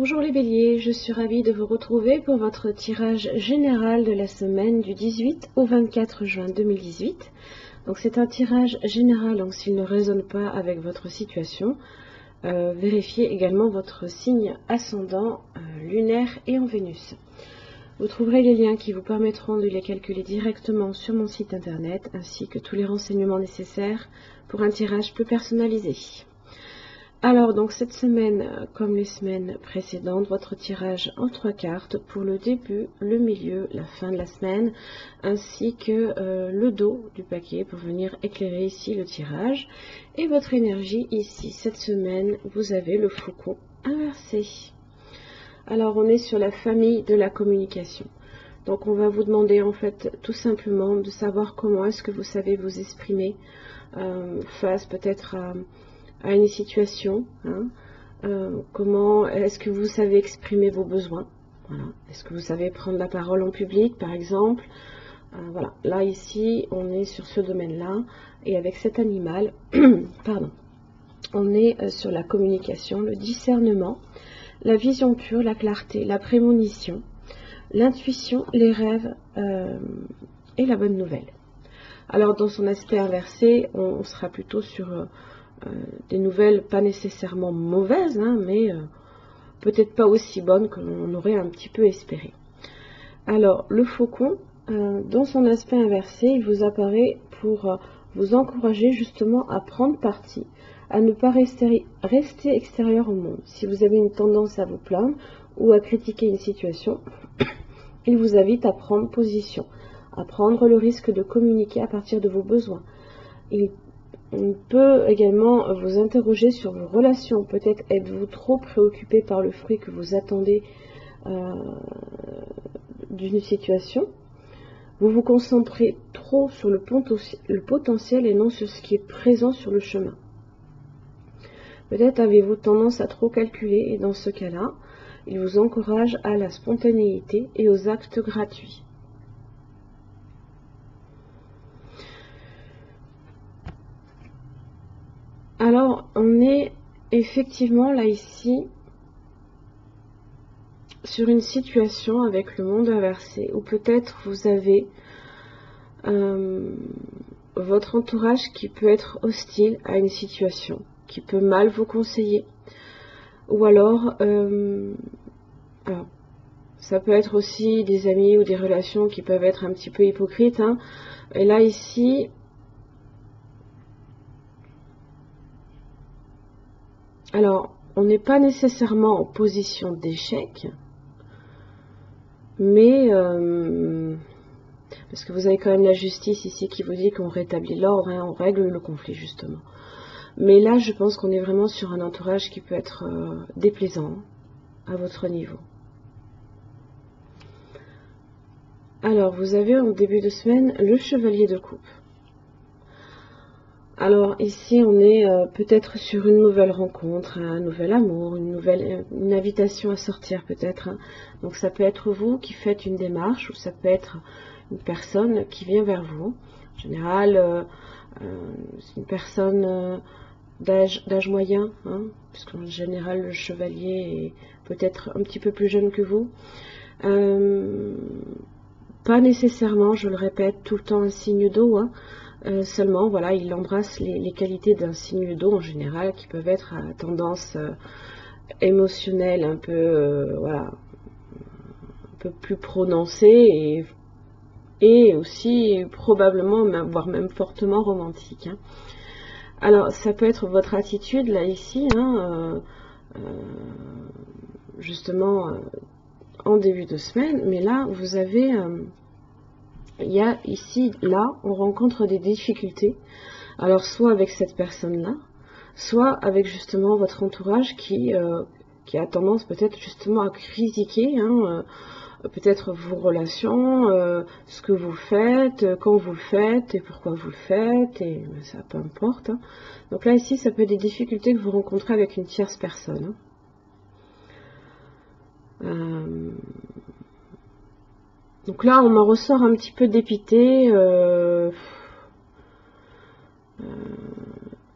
Bonjour les béliers, je suis ravie de vous retrouver pour votre tirage général de la semaine du 18 au 24 juin 2018. Donc c'est un tirage général, donc s'il ne résonne pas avec votre situation, vérifiez également votre signe ascendant, lunaire et en Vénus. Vous trouverez les liens qui vous permettront de les calculer directement sur mon site internet, ainsi que tous les renseignements nécessaires pour un tirage plus personnalisé. Alors donc cette semaine, comme les semaines précédentes, votre tirage en 3 cartes pour le début, le milieu, la fin de la semaine, ainsi que le dos du paquet pour venir éclairer ici le tirage. Et votre énergie ici, cette semaine, vous avez le faucon inversé. Alors on est sur la famille de la communication. Donc on va vous demander en fait tout simplement de savoir comment est-ce que vous savez vous exprimer face peut-être à une situation, comment est-ce que vous savez exprimer vos besoins, voilà. Est-ce que vous savez prendre la parole en public par exemple, voilà, là ici on est sur ce domaine-là, et avec cet animal, pardon, on est sur la communication, le discernement, la vision pure, la clarté, la prémonition, l'intuition, les rêves et la bonne nouvelle. Alors dans son aspect inversé, on sera plutôt sur des nouvelles pas nécessairement mauvaises, mais peut-être pas aussi bonnes que l'on aurait un petit peu espéré. Alors le faucon, dans son aspect inversé, il vous apparaît pour vous encourager justement à prendre parti, à ne pas rester extérieur au monde. Si vous avez une tendance à vous plaindre ou à critiquer une situation, il vous invite à prendre position, à prendre le risque de communiquer à partir de vos besoins. On peut également vous interroger sur vos relations. Peut-être êtes-vous trop préoccupé par le fruit que vous attendez d'une situation. Vous vous concentrez trop sur le potentiel et non sur ce qui est présent sur le chemin. Peut-être avez-vous tendance à trop calculer, et dans ce cas-là, il vous encourage à la spontanéité et aux actes gratuits. Alors, on est effectivement là ici sur une situation avec le monde inversé, où peut-être vous avez votre entourage qui peut être hostile à une situation, qui peut mal vous conseiller, ou alors ça peut être aussi des amis ou des relations qui peuvent être un petit peu hypocrites, et là ici alors on n'est pas nécessairement en position d'échec, mais parce que vous avez quand même la justice ici qui vous dit qu'on rétablit l'ordre, on règle le conflit justement. Mais là je pense qu'on est vraiment sur un entourage qui peut être déplaisant à votre niveau. Alors vous avez en début de semaine le chevalier de coupe. Alors ici on est peut-être sur une nouvelle rencontre, un nouvel amour, une invitation à sortir peut-être. Donc ça peut être vous qui faites une démarche, ou ça peut être une personne qui vient vers vous. En général, c'est une personne d'âge moyen, puisqu'en général le chevalier est peut-être un petit peu plus jeune que vous. Pas nécessairement, je le répète, tout le temps un signe d'eau, seulement voilà, il embrasse les qualités d'un signe d'eau en général, qui peuvent être à tendance émotionnelle un peu voilà, un peu plus prononcée, et aussi probablement, voire même fortement romantique. Alors ça peut être votre attitude là ici, justement en début de semaine, mais là vous avez il y a ici, là, on rencontre des difficultés, alors soit avec cette personne-là, soit avec justement votre entourage qui a tendance peut-être justement à critiquer, peut-être vos relations, ce que vous faites, quand vous le faites, et pourquoi vous le faites, et ça peu importe. Donc là, ici, ça peut être des difficultés que vous rencontrez avec une tierce personne. Donc là, on m'en ressort un petit peu dépité,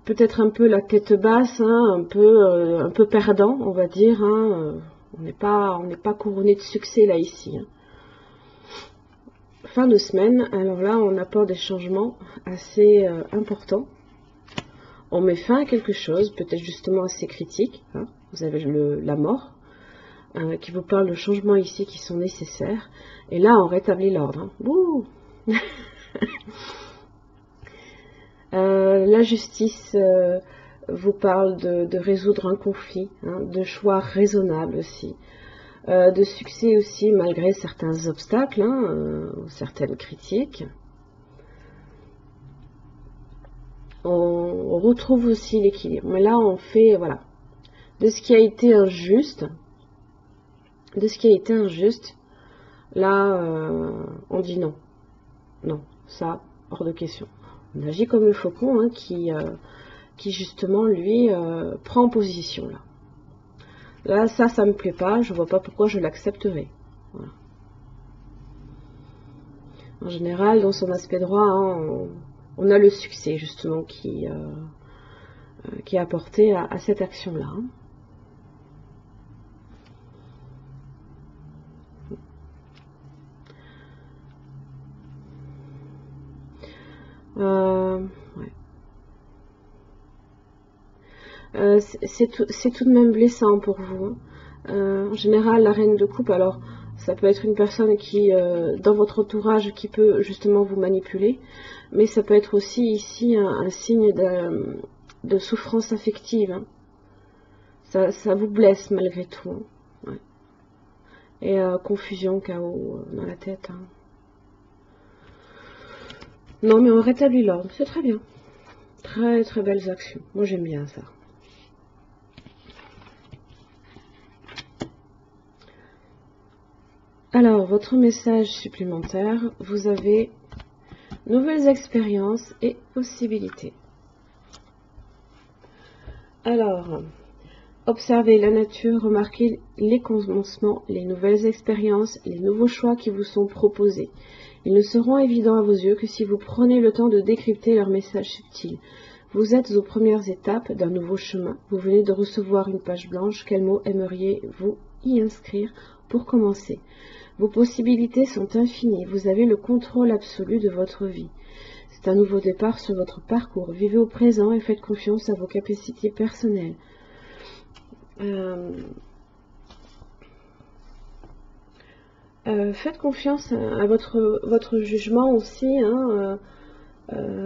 peut-être un peu la tête basse, un peu perdant, on va dire. On n'est pas couronné de succès là ici. Hein. Fin de semaine, alors là on apporte des changements assez importants. On met fin à quelque chose, peut-être justement assez critique. Hein. Vous avez la mort qui vous parle de changements ici qui sont nécessaires. Et là on rétablit l'ordre. Hein. La justice vous parle de résoudre un conflit, hein, de choix raisonnables aussi. De succès aussi malgré certains obstacles, hein, certaines critiques. On retrouve aussi l'équilibre. Mais là, on fait, voilà, de ce qui a été injuste, là, on dit non. Non, ça, hors de question. On agit comme le faucon, hein, qui justement, lui, prend position, là. Là, ça me plaît pas, je vois pas pourquoi je l'accepterais. Voilà. En général, dans son aspect droit, hein, on a le succès, justement, qui est apporté à cette action-là. Hein. Ouais. C'est tout de même blessant pour vous. En général, la reine de coupe, alors ça peut être une personne qui, dans votre entourage, qui peut justement vous manipuler, mais ça peut être aussi ici un signe de souffrance affective. Hein. Ça vous blesse malgré tout. Hein. Ouais. Et confusion, chaos dans la tête. Hein. Non, mais on rétablit l'ordre, c'est très bien. Très très belles actions. Moi j'aime bien ça. Alors, votre message supplémentaire, vous avez nouvelles expériences et possibilités. Alors, observez la nature, remarquez les commencements, les nouvelles expériences, les nouveaux choix qui vous sont proposés. Ils ne seront évidents à vos yeux que si vous prenez le temps de décrypter leurs messages subtils. Vous êtes aux premières étapes d'un nouveau chemin. Vous venez de recevoir une page blanche. Quels mots aimeriez-vous y inscrire pour commencer? Vos possibilités sont infinies. Vous avez le contrôle absolu de votre vie. C'est un nouveau départ sur votre parcours. Vivez au présent et faites confiance à vos capacités personnelles. Faites confiance à votre jugement aussi, hein,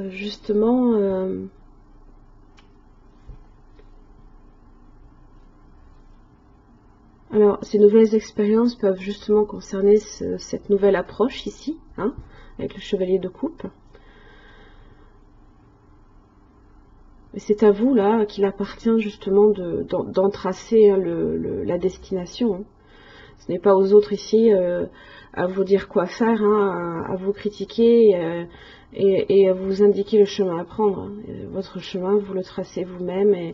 justement. Alors, ces nouvelles expériences peuvent justement concerner cette nouvelle approche ici, hein, avec le chevalier de coupe. Et c'est à vous, là, qu'il appartient justement d'en tracer, hein, la destination. Hein. Ce n'est pas aux autres ici à vous dire quoi faire, hein, à vous critiquer et à vous indiquer le chemin à prendre. Hein. Votre chemin, vous le tracez vous-même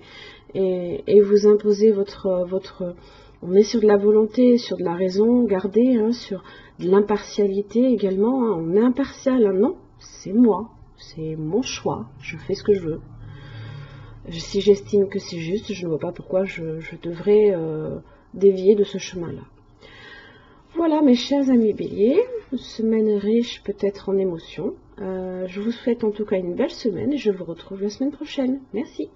et vous imposez votre... On est sur de la volonté, sur de la raison gardée, hein, sur de l'impartialité également. Hein. On est impartial, hein. Non, c'est moi, c'est mon choix, je fais ce que je veux. Si j'estime que c'est juste, je ne vois pas pourquoi je devrais dévier de ce chemin-là. Voilà mes chers amis béliers, une semaine riche peut-être en émotions. Je vous souhaite en tout cas une belle semaine et je vous retrouve la semaine prochaine. Merci.